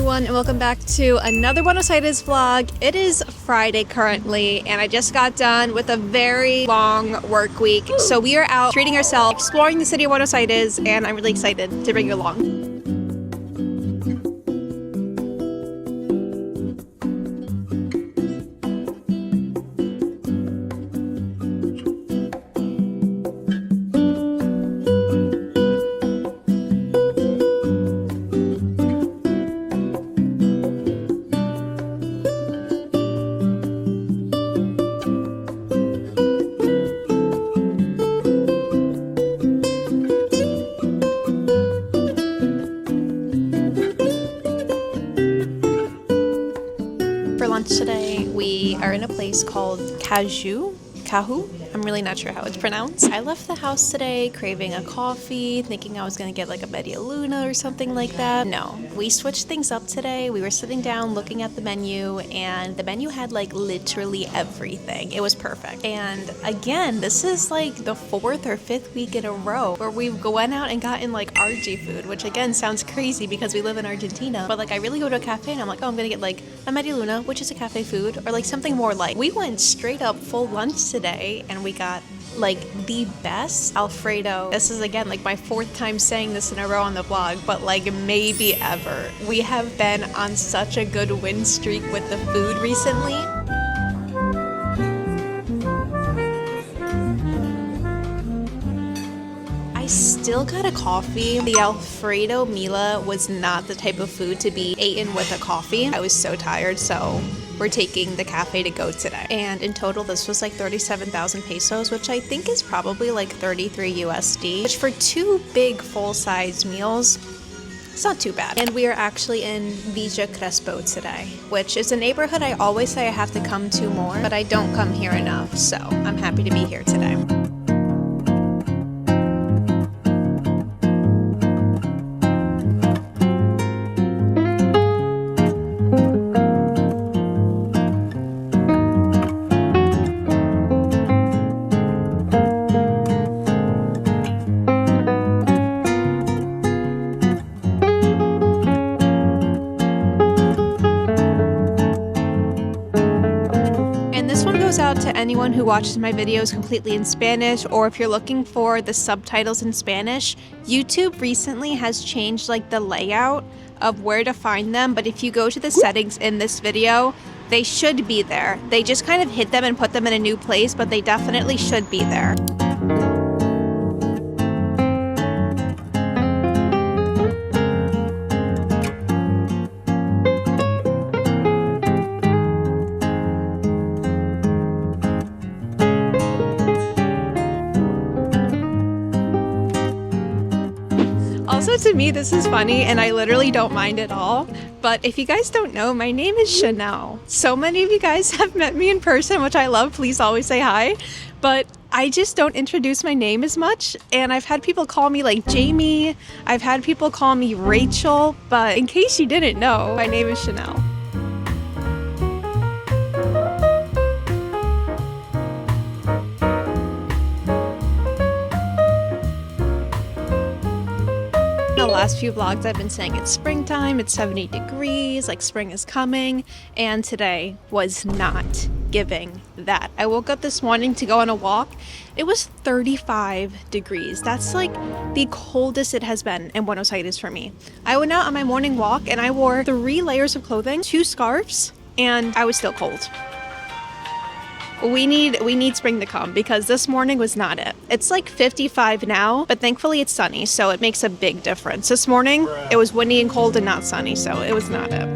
everyone, and welcome back to another Buenos Aires vlog. It is Friday currently, and I just got done with a very long work week. So we are out treating ourselves, exploring the city of Buenos Aires, and I'm really excited to bring you along. Today we are in a place called Kahu. I'm really not sure how it's pronounced. I left the house today craving a coffee, thinking I was gonna get like a Media Luna or something like that. No, we switched things up today. We were sitting down looking at the menu, and the menu had like literally everything. It was perfect. And again, this is like the 4th or 5th week in a row where we've went out and gotten like RG food, which again sounds crazy because we live in Argentina. But like I really go to a cafe and I'm like, oh, I'm gonna get like a Media Luna, which is a cafe food, or like something more light. We went straight up full lunch today, and we got like the best Alfredo. This is again like my 4th time saying this in a row on the vlog, but like maybe ever. We have been on such a good win streak with the food recently. I still got a coffee. The Alfredo Mila was not the type of food to be eaten with a coffee. I was so tired, so we're taking the cafe to go today. And in total, this was like 37,000 pesos, which I think is probably like 33 USD, which for 2 big full-size meals, it's not too bad. And we are actually in Villa Crespo today, which is a neighborhood I always say I have to come to more, but I don't come here enough, so I'm happy to be here today. Out to anyone who watches my videos completely in Spanish, or if you're looking for the subtitles in Spanish, YouTube recently has changed like the layout of where to find them, but if you go to the settings in this video, they should be there. They just kind of hid them and put them in a new place, but they definitely should be there. Also, to me, this is funny, and I literally don't mind at all. But if you guys don't know, my name is Chanel. So many of you guys have met me in person, which I love. Please always say hi. But I just don't introduce my name as much. And I've had people call me like Jamie. I've had people call me Rachel. But in case you didn't know, my name is Chanel. The last few vlogs I've been saying it's springtime, it's 70 degrees, like spring is coming, and today was not giving that. I woke up this morning to go on a walk. It was 35 degrees. That's like the coldest it has been in Buenos Aires for me. I went out on my morning walk and I wore 3 layers of clothing, 2 scarves, and I was still cold. We need spring to come because this morning was not it. It's like 55 now, but thankfully it's sunny, so it makes a big difference. This morning, it was windy and cold and not sunny, so it was not it.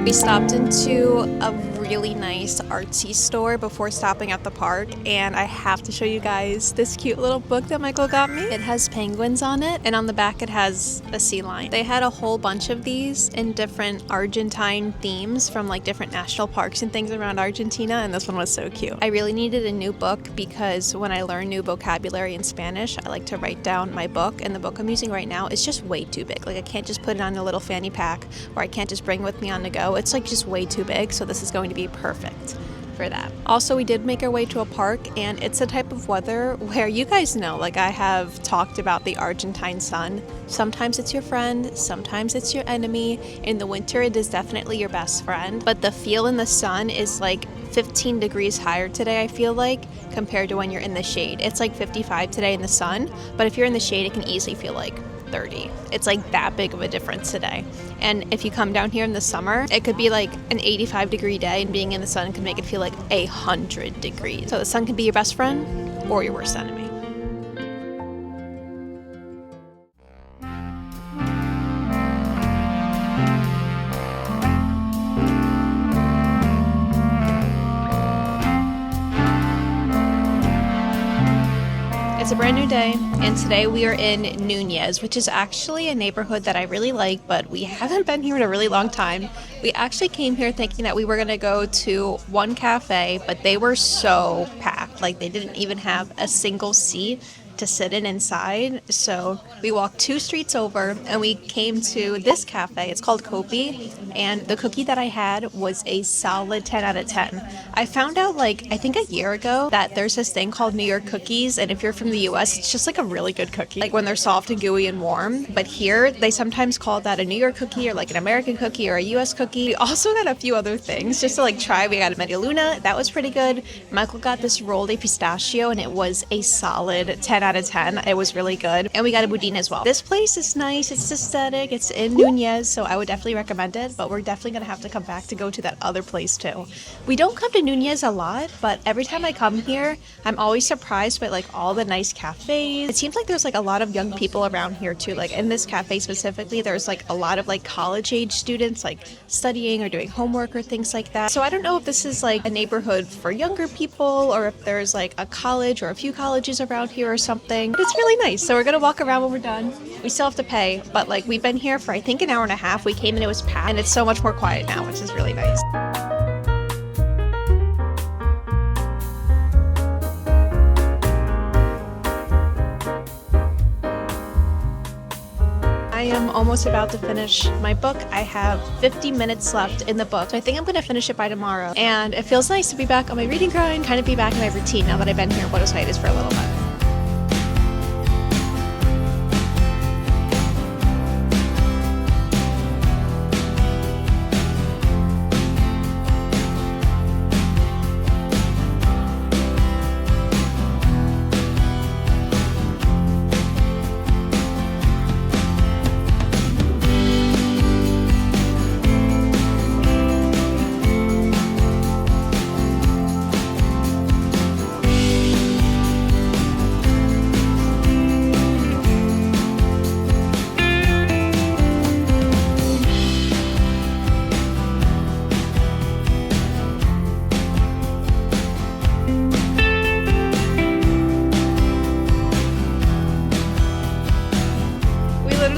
We stopped into a really nice artsy store before stopping at the park, and I have to show you guys this cute little book that Michael got me. It has penguins on it, and on the back it has a sea lion. They had a whole bunch of these in different Argentine themes from like different national parks and things around Argentina, and this one was so cute. I really needed a new book because when I learn new vocabulary in Spanish, I like to write down my book, and the book I'm using right now is just way too big. Like I can't just put it on a little fanny pack, or I can't just bring it with me on the go. It's like just way too big, so this is going to be perfect. for that. Also, we did make our way to a park, and it's a type of weather where you guys know, like I have talked about the Argentine sun. Sometimes it's your friend, sometimes it's your enemy. In the winter, it is definitely your best friend, but the feel in the sun is like 15 degrees higher today, I feel like, compared to when you're in the shade. It's like 55 today in the sun, but if you're in the shade, it can easily feel like 30. It's like that big of a difference today. And if you come down here in the summer, it could be like an 85-degree day, and being in the sun can make it feel like 100 degrees. So the sun can be your best friend or your worst enemy. It's a brand new day, and today we are in Núñez, which is actually a neighborhood that I really like, but we haven't been here in a really long time. We actually came here thinking that we were going to go to one cafe, but they were so packed. Like, they didn't even have a single seat to sit in inside. So we walked 2 streets over and we came to this cafe. It's called Kopi, and the cookie that I had was a solid 10 out of 10. I found out like I think a year ago that there's this thing called New York cookies, and if you're from the US, it's just like a really good cookie, like when they're soft and gooey and warm. But here they sometimes call that a New York cookie or like an American cookie or a US cookie. We also got a few other things just to like try. We got a media luna, that was pretty good. Michael got this roll de pistachio, and it was a solid 10 out of 10. It was really good. And we got a budin as well. This place is nice, it's aesthetic, it's in Núñez, so I would definitely recommend it, but we're definitely gonna have to come back to go to that other place too. We don't come to Núñez a lot, but every time I come here, I'm always surprised by like all the nice cafes. It seems like there's like a lot of young people around here too. Like in this cafe specifically, there's like a lot of like college age students like studying or doing homework or things like that. So I don't know if this is like a neighborhood for younger people or if there's like a college or a few colleges around here or something. But it's really nice. So we're gonna walk around when we're done. We still have to pay, but like we've been here for I think an hour and a half. We came and it was packed, and it's so much more quiet now, which is really nice. I am almost about to finish my book. I have 50 minutes left in the book, so I think I'm going to finish it by tomorrow. And it feels nice to be back on my reading grind, kind of be back in my routine now that I've been here in Buenos Aires for a little bit.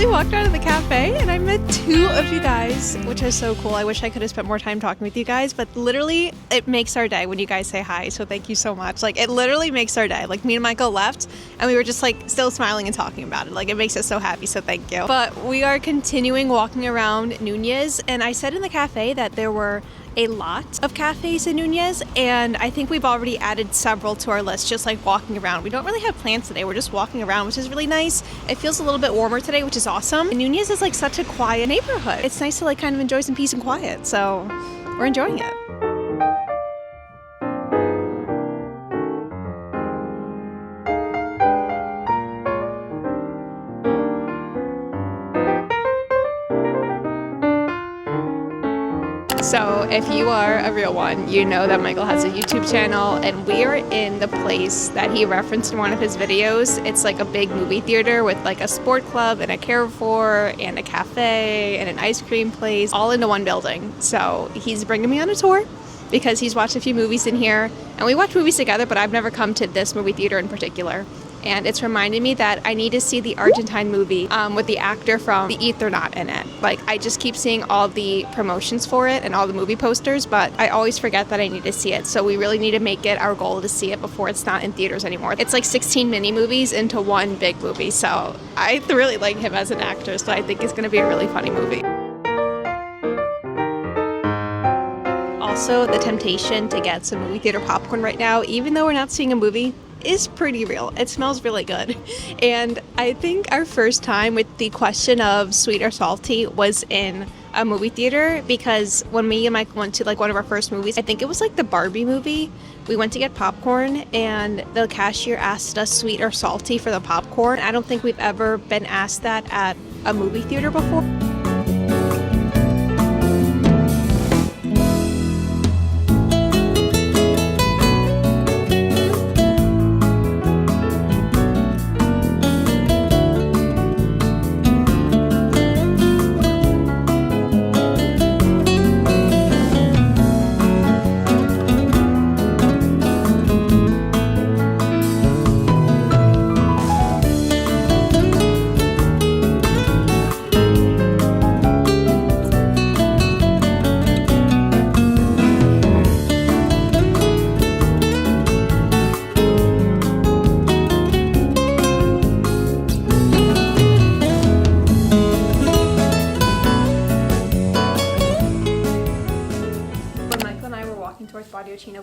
Walked out of the cafe and I met 2 of you guys, which is so cool. I wish I could have spent more time talking with you guys, but literally it makes our day when you guys say hi, so thank you so much. Like, it literally makes our day. Like, me and Michael left and we were just like still smiling and talking about it. Like, it makes us so happy, so thank you. But we are continuing walking around Núñez, and I said in the cafe that there were a lot of cafes in Núñez, and I think we've already added several to our list, just like walking around. We don't really have plans today, we're just walking around, which is really nice. It feels a little bit warmer today, which is awesome. And Núñez is like such a quiet neighborhood. It's nice to like kind of enjoy some peace and quiet, so we're enjoying it. So if you are a real one, you know that Michael has a YouTube channel, and we are in the place that he referenced in one of his videos. It's like a big movie theater with like a sport club and a Carrefour and a cafe and an ice cream place all into one building. So he's bringing me on a tour because he's watched a few movies in here, and we watch movies together, but I've never come to this movie theater in particular. And it's reminded me that I need to see the Argentine movie with the actor from The Ethernaut in it. Like, I just keep seeing all the promotions for it and all the movie posters, but I always forget that I need to see it. So we really need to make it our goal to see it before it's not in theaters anymore. It's like 16 mini movies into one big movie. So I really like him as an actor, so I think it's going to be a really funny movie. Also, the temptation to get some movie theater popcorn right now, even though we're not seeing a movie, is pretty real. It smells really good. And I think our first time with the question of sweet or salty was in a movie theater, because when me and Mike went to like one of our first movies, I think it was like the Barbie movie, we went to get popcorn and the cashier asked us sweet or salty for the popcorn. I don't think we've ever been asked that at a movie theater before.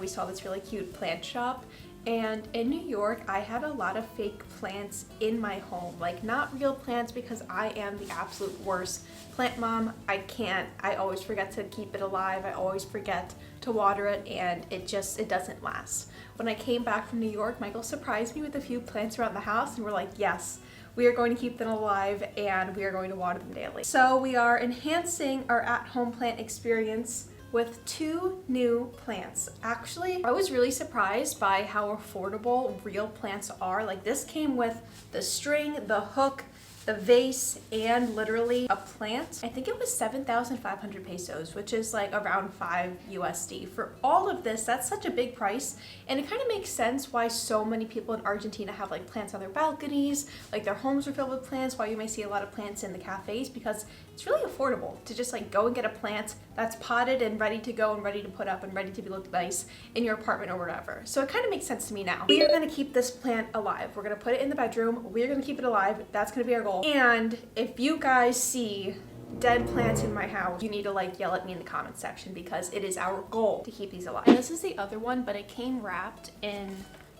We saw this really cute plant shop, and in New York I have a lot of fake plants in my home, like not real plants, because I am the absolute worst plant mom. I always forget to keep it alive, I always forget to water it, and it doesn't last. When I came back from New York, Michael surprised me with a few plants around the house, and we're like, yes, we are going to keep them alive and we are going to water them daily. So we are enhancing our at-home plant experience with 2 new plants. Actually, I was really surprised by how affordable real plants are. Like, this came with the string, the hook, the vase, and literally a plant. I think it was 7,500 pesos, which is like around 5 USD. For all of this, that's such a big price, and it kind of makes sense why so many people in Argentina have like plants on their balconies, like their homes are filled with plants, why you may see a lot of plants in the cafes, because it's really affordable to just like go and get a plant that's potted and ready to go and ready to put up and ready to be look nice in your apartment or whatever. So it kind of makes sense to me now. We are gonna keep this plant alive. We're gonna put it in the bedroom. We're gonna keep it alive. That's gonna be our goal. And if you guys see dead plants in my house, you need to like yell at me in the comments section, because it is our goal to keep these alive. And this is the other one, but it came wrapped in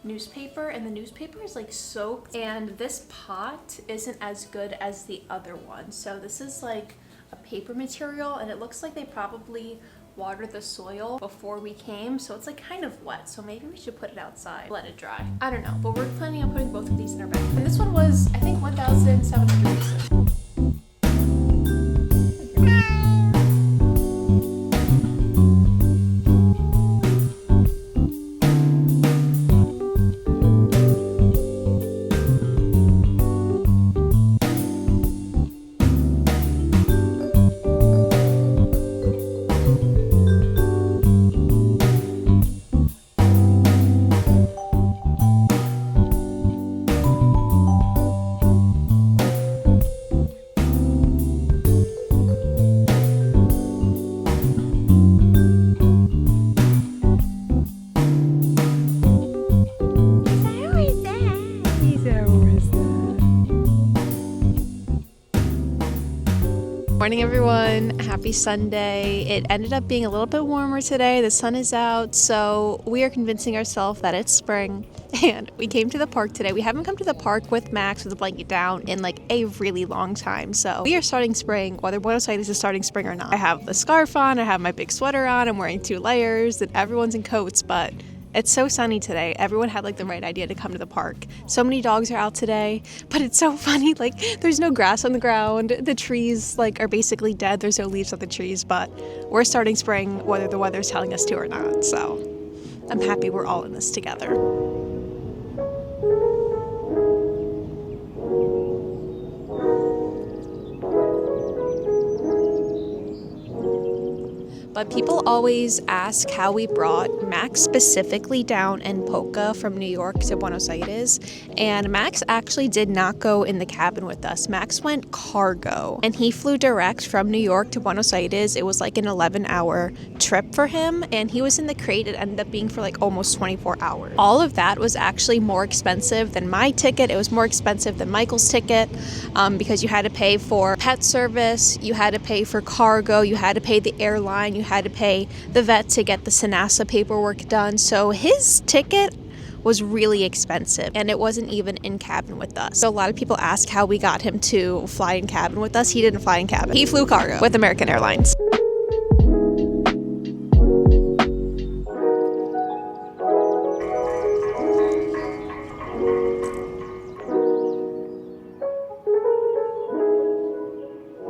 newspaper, and the newspaper is like soaked, and this pot isn't as good as the other one. So this is like a paper material, and it looks like they probably watered the soil before we came, so it's like kind of wet, so maybe we should put it outside, let it dry. I don't know, but we're planning on putting both of these in our bed. And this one was, I think, 1,700 pesos. Morning everyone, happy Sunday. It ended up being a little bit warmer today. The sun is out, so we are convincing ourselves that it's spring, and we came to the park today. We haven't come to the park with Max with a blanket down in like a really long time, so we are starting spring, whether Buenos Aires is starting spring or not. I have the scarf on, I have my big sweater on, I'm wearing 2 layers, and everyone's in coats, but it's so sunny today. Everyone had like the right idea to come to the park. So many dogs are out today, but it's so funny. Like, there's no grass on the ground. The trees like are basically dead. There's no leaves on the trees, but we're starting spring whether the weather's telling us to or not. So I'm happy we're all in this together. But people always ask how we brought Max specifically down in Poca from New York to Buenos Aires, and Max actually did not go in the cabin with us. Max went cargo, and he flew direct from New York to Buenos Aires. It was like an 11-hour trip for him, and he was in the crate. It ended up being for like almost 24 hours. All of that was actually more expensive than my ticket. It was more expensive than Michael's ticket, because you had to pay for pet service, you had to pay for cargo, you had to pay the airline, you had to pay the vet to get the SENASA paperwork done. So his ticket was really expensive, and it wasn't even in cabin with us. So a lot of people ask how we got him to fly in cabin with us. He didn't fly in cabin. He flew cargo with American Airlines.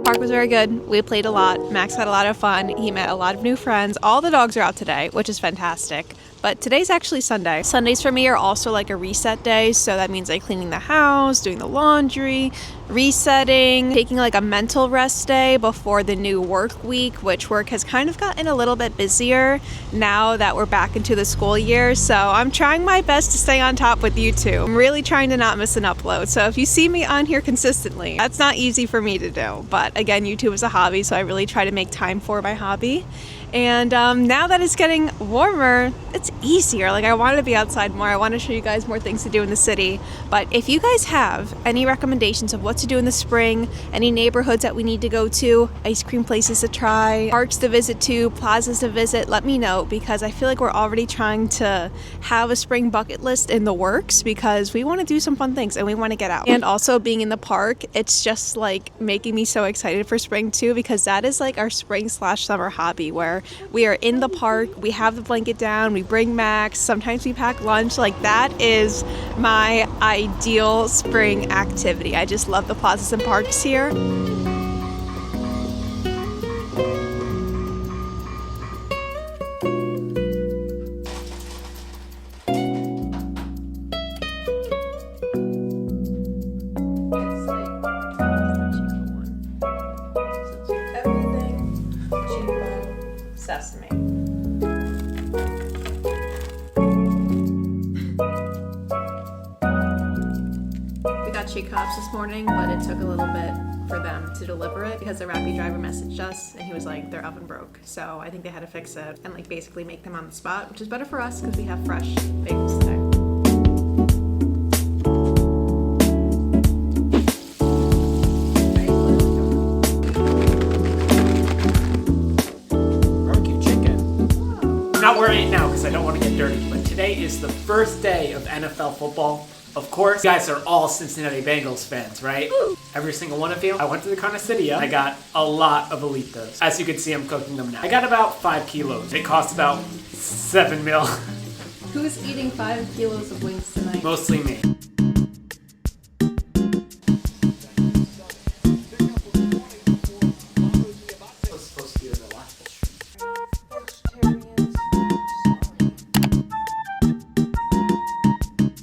Park was very good. We played a lot. Max had a lot of fun. He met a lot of new friends. All the dogs are out today, which is fantastic. But today's actually Sunday. Sundays for me are also like a reset day. So that means like cleaning the house, doing the laundry, resetting, taking like a mental rest day before the new work week, which work has kind of gotten a little bit busier now that we're back into the school year. So I'm trying my best to stay on top with YouTube. I'm really trying to not miss an upload. So if you see me on here consistently, that's not easy for me to do. But again, YouTube is a hobby, so I really try to make time for my hobby. And now that it's getting warmer, it's easier. Like, I want to be outside more. I want to show you guys more things to do in the city. But if you guys have any recommendations of what to do in the spring, any neighborhoods that we need to go to, ice cream places to try, parks to visit to, plazas to visit, let me know, because I feel like we're already trying to have a spring bucket list in the works because we want to do some fun things and we want to get out. And also being in the park, it's just like making me so excited for spring too, because that is like our spring/summer hobby where we are in the park, we have the blanket down, we bring Max, sometimes we pack lunch. Like, that is my ideal spring activity. I just love the plazas and parks here. Sesame. We got chick cups this morning, but it took a little bit for them to deliver it because the Rappi driver messaged us and he was like, their oven broke. So I think they had to fix it and like basically make them on the spot, which is better for us because we have fresh bagels today. Not wearing it now because I don't want to get dirty, but today is the first day of NFL football. Of course, you guys are all Cincinnati Bengals fans, right? Ooh. Every single one of you. I went to the Carniceria. I got a lot of Elitos. As you can see, I'm cooking them now. I got about 5 kilos. It cost about 7 mil. Who's eating 5 kilos of wings tonight? Mostly me.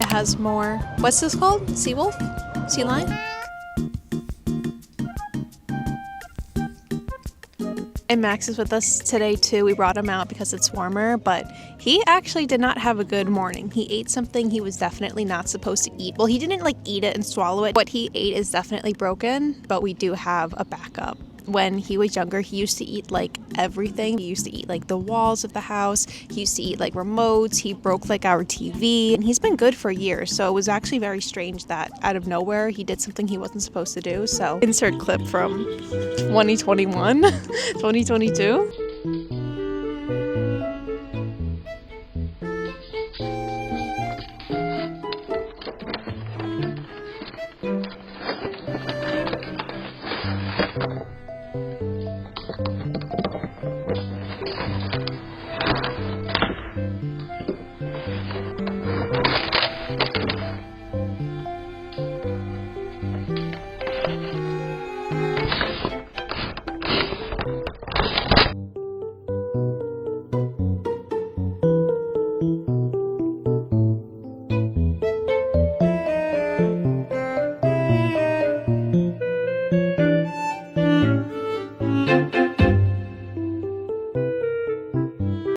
Has more, what's this called? Sea wolf? Sea lion? And Max is with us today too. We brought him out because it's warmer, but he actually did not have a good morning. He ate something he was definitely not supposed to eat. Well, he didn't like eat it and swallow it. What he ate is definitely broken, but we do have a backup. When he was younger, he used to eat like everything. He used to eat like the walls of the house. He used to eat like remotes. He broke like our TV, and he's been good for years. So it was actually very strange that out of nowhere he did something he wasn't supposed to do. So insert clip from 2021, 2022.